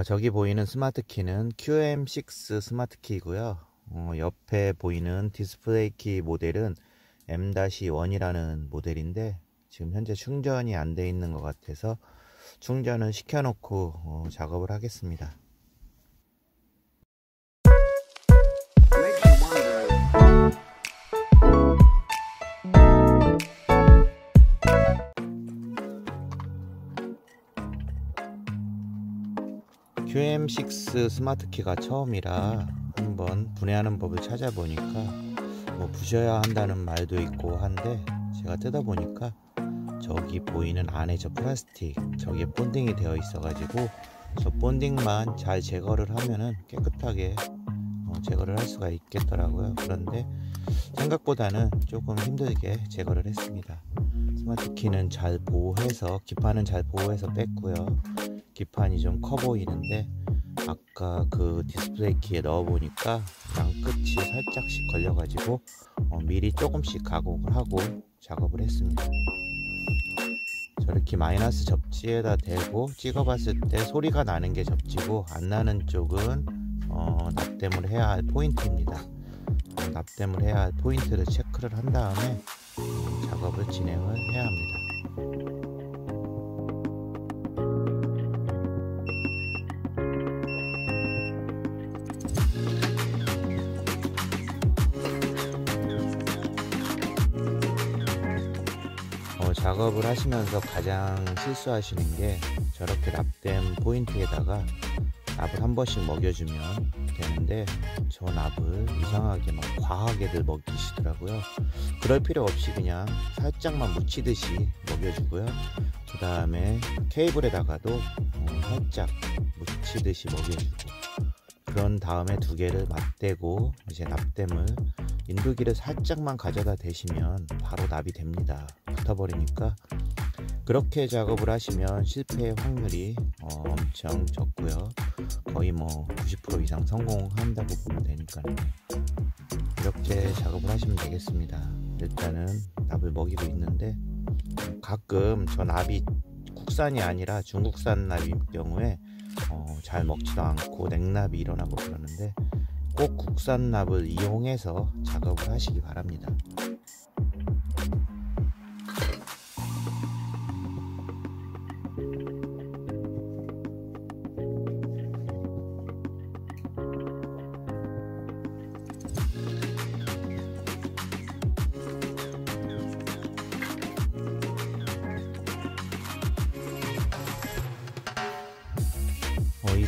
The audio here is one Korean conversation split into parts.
저기 보이는 스마트 키는 QM6 스마트 키이고요. 옆에 보이는 디스플레이 키 모델은 M-1이라는 모델인데 지금 현재 충전이 안 돼 있는 것 같아서 충전을 시켜 놓고 작업을 하겠습니다. QM6 스마트 키가 처음이라 한번 분해하는 법을 찾아보니까 부셔야 한다는 말도 있고 한데, 제가 뜯어보니까 저기 보이는 안에 저 플라스틱 저기에 본딩이 되어 있어 가지고 저 본딩만 잘 제거를 하면은 깨끗하게 제거를 할 수가 있겠더라고요. 그런데 생각보다는 조금 힘들게 제거를 했습니다. 스마트 키는 잘 보호해서, 기판은 잘 보호해서 뺐고요. 기판이 좀 커 보이는데 아까 그 디스플레이 키에 넣어 보니까 양끝이 살짝씩 걸려 가지고 미리 조금씩 가공을 하고 작업을 했습니다. 저렇게 마이너스 접지에다 대고 찍어 봤을 때 소리가 나는 게 접지고 안 나는 쪽은 납땜을 해야 할 포인트입니다. 납땜을 해야 할 포인트를 체크를 한 다음에 작업을 진행을 해야 합니다. 작업을 하시면서 가장 실수하시는 게 저렇게 납땜 포인트에다가 납을 한 번씩 먹여주면 되는데, 저 납을 이상하게 막 과하게들 먹이시더라고요. 그럴 필요 없이 그냥 살짝만 묻히듯이 먹여주고요. 그 다음에 케이블에다가도 살짝 묻히듯이 먹여주고, 그런 다음에 두 개를 맞대고 이제 납땜을, 인두기를 살짝만 가져다 대시면 바로 납이 됩니다. 붙어버리니까. 그렇게 작업을 하시면 실패의 확률이 엄청 적고요. 거의 90% 이상 성공한다고 보면 되니까요. 이렇게 작업을 하시면 되겠습니다. 일단은 납을 먹이고 있는데, 가끔 저 납이 국산이 아니라 중국산 납일 경우에 잘 먹지도 않고 냉납이 일어나고 그러는데, 꼭 국산 납을 이용해서 작업을 하시기 바랍니다.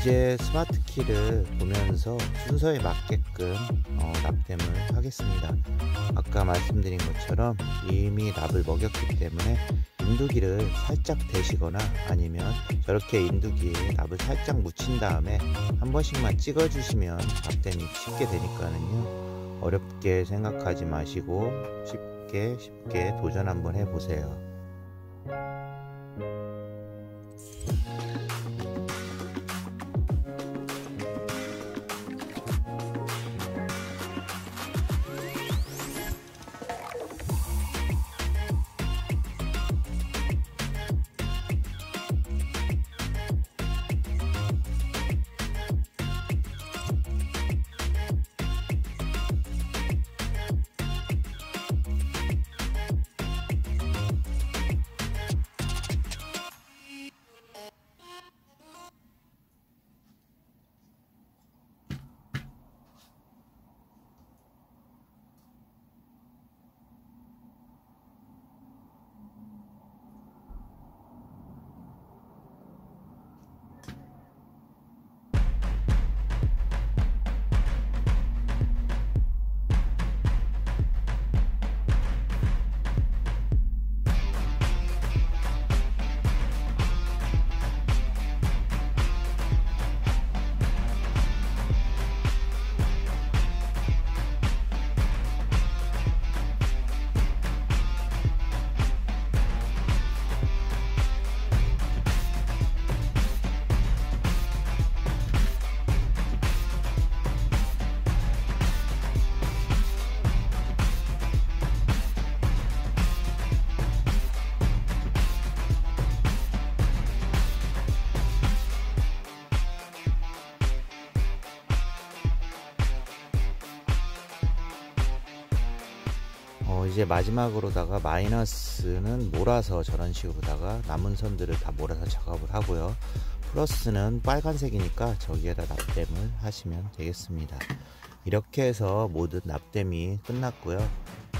이제 스마트 키를 보면서 순서에 맞게끔 납땜을 하겠습니다. 아까 말씀드린 것처럼 이미 납을 먹였기 때문에 인두기를 살짝 대시거나 아니면 저렇게 인두기에 납을 살짝 묻힌 다음에 한 번씩만 찍어 주시면 납땜이 쉽게 되니까요. 어렵게 생각하지 마시고 쉽게 도전 한번 해보세요. 이제 마지막으로다가 마이너스는 몰아서 저런 식으로다가 남은 선들을 다 몰아서 작업을 하고요. 플러스는 빨간색이니까 저기에다 납땜을 하시면 되겠습니다. 이렇게 해서 모든 납땜이 끝났고요.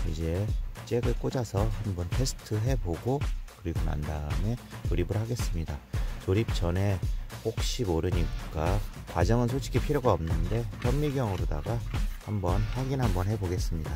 이제 잭을 꽂아서 한번 테스트 해보고 그리고 난 다음에 조립을 하겠습니다. 조립 전에 혹시 모르니까 과정은 솔직히 필요가 없는데 현미경으로다가 한번 확인 한번 해보겠습니다.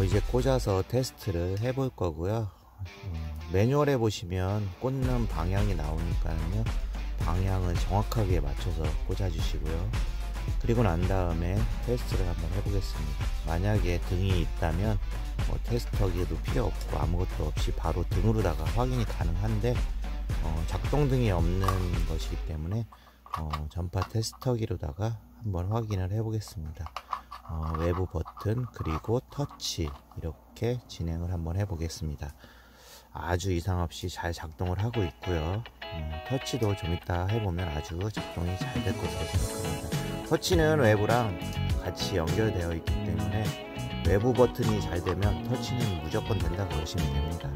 이제 꽂아서 테스트를 해볼 거고요. 매뉴얼에 보시면 꽂는 방향이 나오니까요. 방향을 정확하게 맞춰서 꽂아 주시고요. 그리고 난 다음에 테스트를 한번 해보겠습니다. 만약에 등이 있다면 테스터기도 필요 없고 아무것도 없이 바로 등으로다가 확인이 가능한데 작동등이 없는 것이기 때문에 전파 테스터기로다가 한번 확인을 해보겠습니다. 외부 버튼 그리고 터치 이렇게 진행을 한번 해보겠습니다. 아주 이상 없이 잘 작동을 하고 있고요. 터치도 좀 이따 해보면 아주 작동이 잘 될 것으로 생각합니다. 터치는 외부랑 같이 연결되어 있기 때문에 외부 버튼이 잘 되면 터치는 무조건 된다고 보시면 됩니다.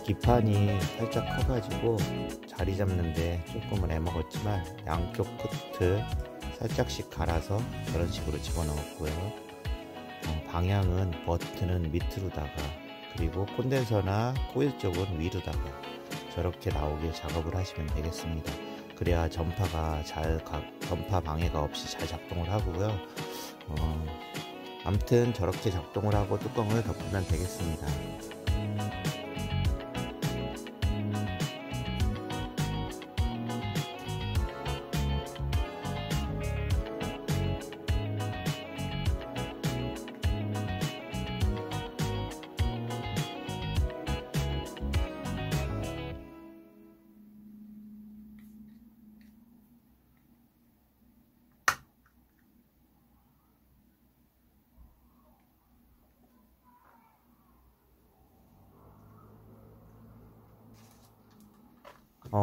기판이 살짝 커가지고 자리 잡는데 조금은 애먹었지만 양쪽 끝을 살짝씩 갈아서 저런 식으로 집어넣었고요. 방향은 버튼은 밑으로다가 그리고 콘덴서나 코일 쪽은 위로다가 저렇게 나오게 작업을 하시면 되겠습니다. 그래야 전파 방해가 없이 잘 작동을 하고요. 아무튼 저렇게 작동을 하고 뚜껑을 덮으면 되겠습니다.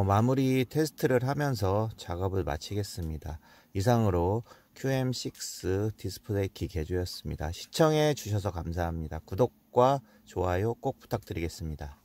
마무리 테스트를 하면서 작업을 마치겠습니다. 이상으로 QM6 디스플레이키 개조였습니다. 시청해 주셔서 감사합니다. 구독과 좋아요 꼭 부탁드리겠습니다.